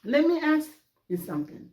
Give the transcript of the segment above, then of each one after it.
Let me ask you something.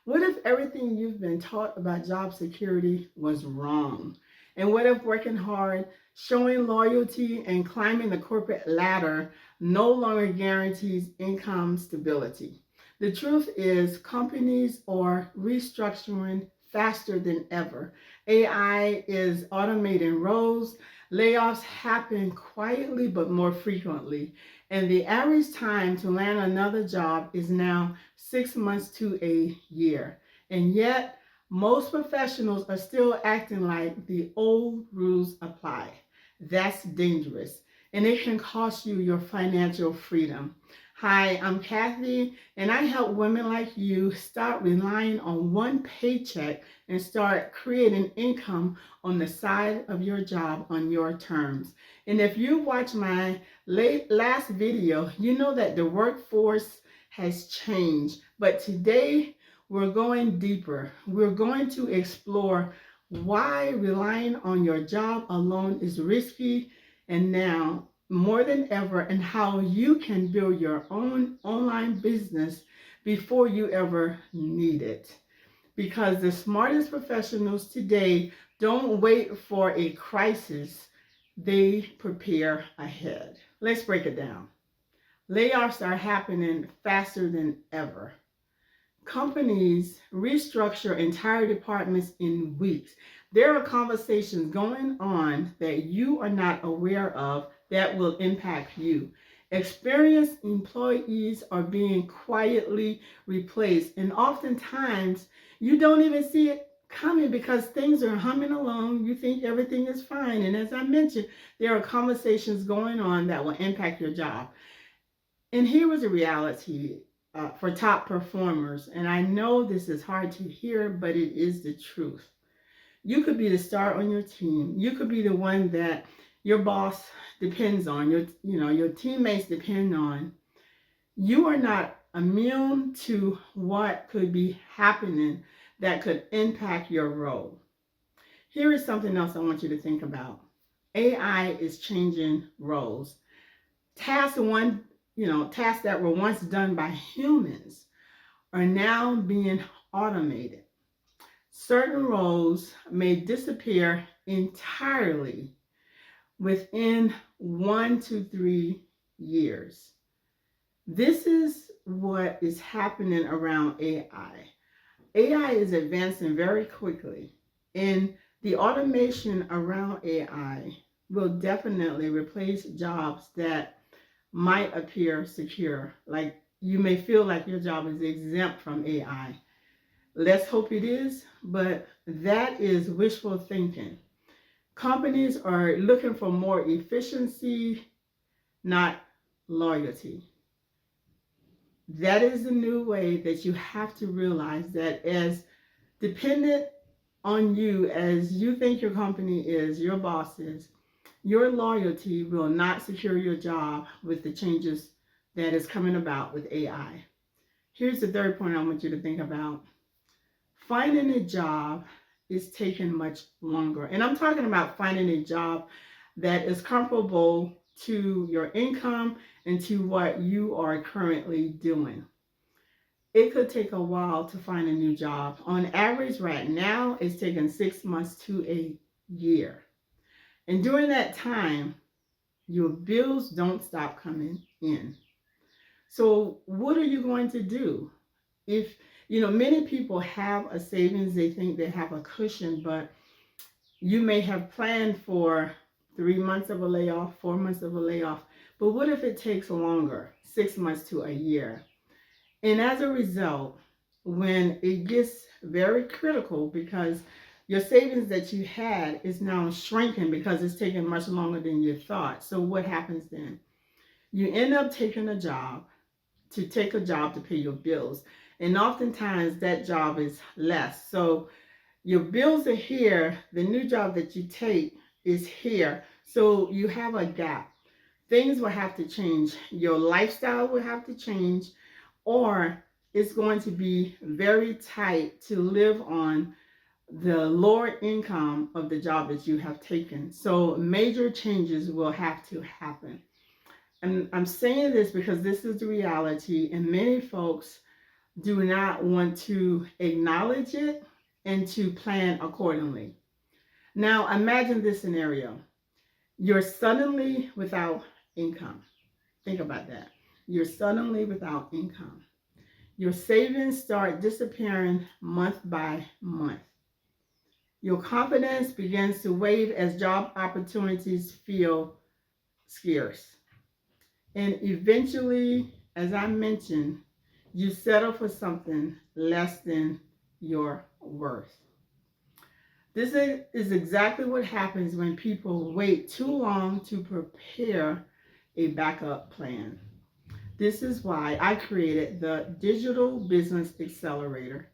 What if everything you've been taught about job security was wrong? And what if working hard, showing loyalty, and climbing the corporate ladder no longer guarantees income stability? The truth is, companies are restructuring faster than ever. AI is automating roles, layoffs happen quietly but more frequently, and the average time to land another job is now 6 months to a year. And yet, most professionals are still acting like the old rules apply. That's dangerous, and it can cost you your financial freedom. Hi, I'm Kathy, and I help women like you start relying on one paycheck and start creating income on the side of your job on your terms. And if you watch my last video, you know that the workforce has changed. But today, we're going deeper. We're going to explore why relying on your job alone is risky and now more than ever, and how you can build your own online business before you ever need it. Because the smartest professionals today don't wait for a crisis, they prepare ahead. Let's break it down. Layoffs are happening faster than ever. Companies restructure entire departments in weeks. There are conversations going on that you are not aware of that will impact you. Experienced employees are being quietly replaced, and oftentimes you don't even see it coming because things are humming along. You think everything is fine, and as I mentioned, there are conversations going on that will impact your job. And here was a reality for top performers. And I know this is hard to hear, but it is the truth. You could be the star on your team. You could be the one that your boss depends on, your teammates depend on. You are not immune to what could be happening that could impact your role. Here is something else I want you to think about. AI is changing roles. Tasks one, tasks that were once done by humans are now being automated. Certain roles may disappear entirely within 1 to 3 years. This is what is happening around AI. AI is advancing very quickly, and the automation around AI will definitely replace jobs that might appear secure. Like you may feel like your job is exempt from AI. Let's hope it is, but that is wishful thinking. Companies are looking for more efficiency, not loyalty. That is the new way that you have to realize that as dependent on you as you think your company is, your boss is, your loyalty will not secure your job with the changes that is coming about with AI. Here's the third point I want you to think about. Finding a job is taking much longer. And I'm talking about finding a job that is comparable to your income and to what you are currently doing. It could take a while to find a new job. On average, right now, it's taking 6 months to a year. And during that time, your bills don't stop coming in. So, what are you going to do? If, many people have a savings, they think they have a cushion, but you may have planned for 3 months of a layoff, 4 months of a layoff. But what if it takes longer, 6 months to a year? And as a result, when it gets very critical because your savings that you had is now shrinking because it's taking much longer than you thought. So what happens then? You end up taking a job to pay your bills. And oftentimes that job is less. So your bills are here. The new job that you take is here. So you have a gap. Things will have to change. Your lifestyle will have to change, or it's going to be very tight to live on the lower income of the job that you have taken. So major changes will have to happen. And I'm saying this because this is the reality, and many folks do not want to acknowledge it and to plan accordingly. Now, imagine this scenario. You're suddenly without income. Think about that. You're suddenly without income. Your savings start disappearing month by month. Your confidence begins to wave as job opportunities feel scarce. And eventually, as I mentioned, you settle for something less than your worth. This is exactly what happens when people wait too long to prepare a backup plan. This is why I created the Digital Business Accelerator.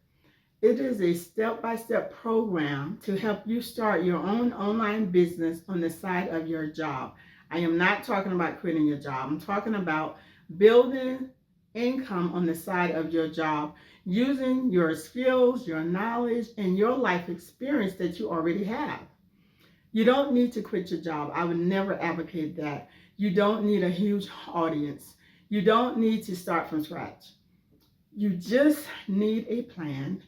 It is a step-by-step program to help you start your own online business on the side of your job. I am not talking about quitting your job. I'm talking about building income on the side of your job using your skills, your knowledge, and your life experience that you already have. You don't need to quit your job. I would never advocate that. You don't need a huge audience. You don't need to start from scratch. You just need a plan,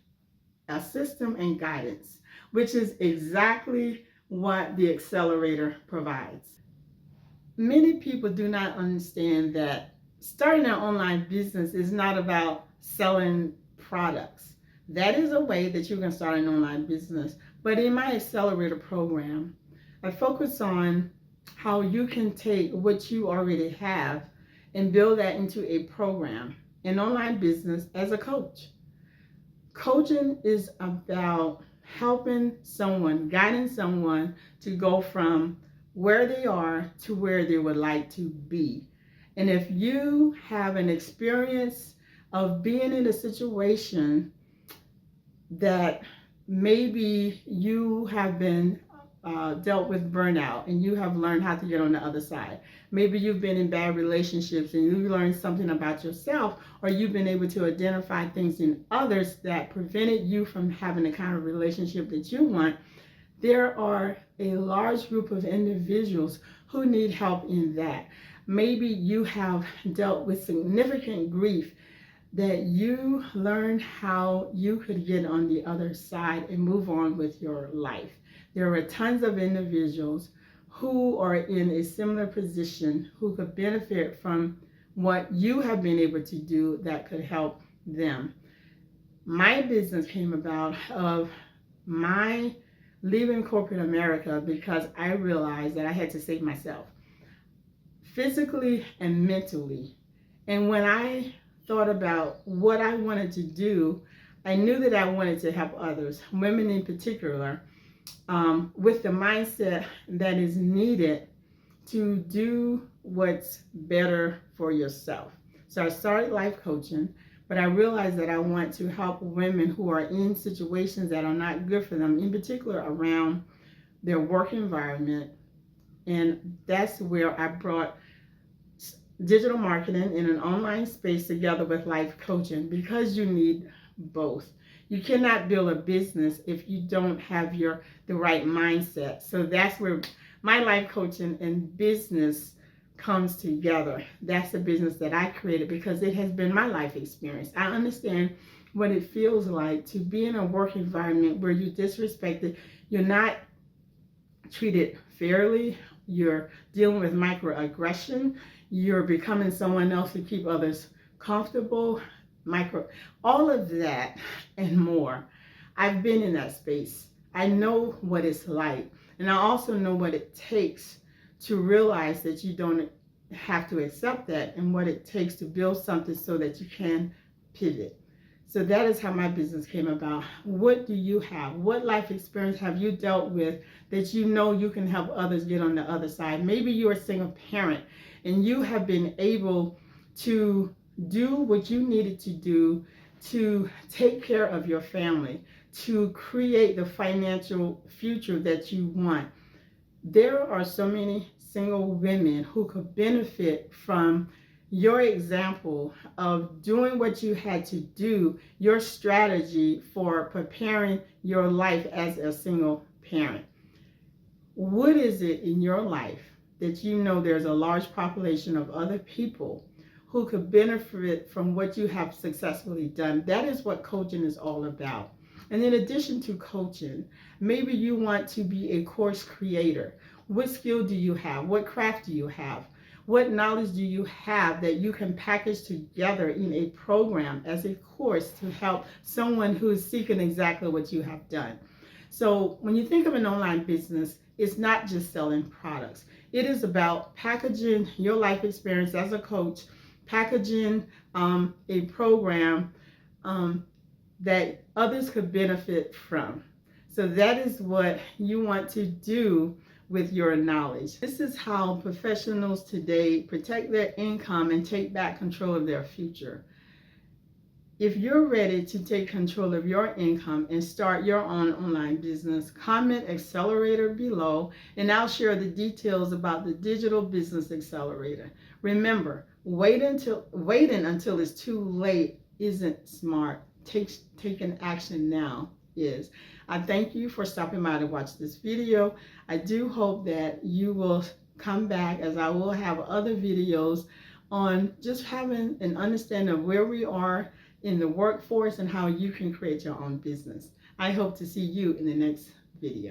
a system, and guidance, which is exactly what the accelerator provides. Many people do not understand that starting an online business is not about selling products. That is a way that you can start an online business. But in my accelerator program, I focus on how you can take what you already have and build that into a program, an online business as a coach. Coaching is about helping someone, guiding someone to go from where they are to where they would like to be. And if you have an experience of being in a situation that maybe you have been dealt with burnout and you have learned how to get on the other side. Maybe you've been in bad relationships and you learned something about yourself, or you've been able to identify things in others that prevented you from having the kind of relationship that you want. There are a large group of individuals who need help in that. Maybe you have dealt with significant grief that you learned how you could get on the other side and move on with your life. There are tons of individuals who are in a similar position who could benefit from what you have been able to do that could help them. My business came about of my leaving corporate America because I realized that I had to save myself physically and mentally. And when I thought about what I wanted to do, I knew that I wanted to help others, women in particular, with the mindset that is needed to do what's better for yourself. So I started life coaching, but I realized that I want to help women who are in situations that are not good for them, in particular around their work environment. And that's where I brought digital marketing in an online space together with life coaching, because you need both. You cannot build a business if you don't have the right mindset. So that's where my life coaching and business comes together. That's the business that I created because it has been my life experience. I understand what it feels like to be in a work environment where you're disrespected, you're not treated fairly, you're dealing with microaggression, you're becoming someone else to keep others comfortable, all of that and more. I've been in that space. I know what it's like. And I also know what it takes to realize that you don't have to accept that, and what it takes to build something so that you can pivot. So that is how my business came about. What do you have? What life experience have you dealt with that you know you can help others get on the other side? Maybe you're a single parent and you have been able to do what you needed to do to take care of your family, to create the financial future that you want. There are so many single women who could benefit from your example of doing what you had to do, your strategy for preparing your life as a single parent. What is it in your life that you know there's a large population of other people who could benefit from what you have successfully done. That is what coaching is all about. And in addition to coaching, maybe you want to be a course creator. What skill do you have? What craft do you have? What knowledge do you have that you can package together in a program as a course to help someone who is seeking exactly what you have done? So when you think of an online business, it's not just selling products. It is about packaging your life experience as a coach, packaging a program that others could benefit from. So that is what you want to do with your knowledge. This is how professionals today protect their income and take back control of their future. If you're ready to take control of your income and start your own online business, comment accelerator below and I'll share the details about the Digital Business Accelerator. Remember, waiting until it's too late isn't smart. Taking action now is. I thank you for stopping by to watch this video. I do hope that you will come back, as I will have other videos on just having an understanding of where we are in the workforce and how you can create your own business. I hope to see you in the next video.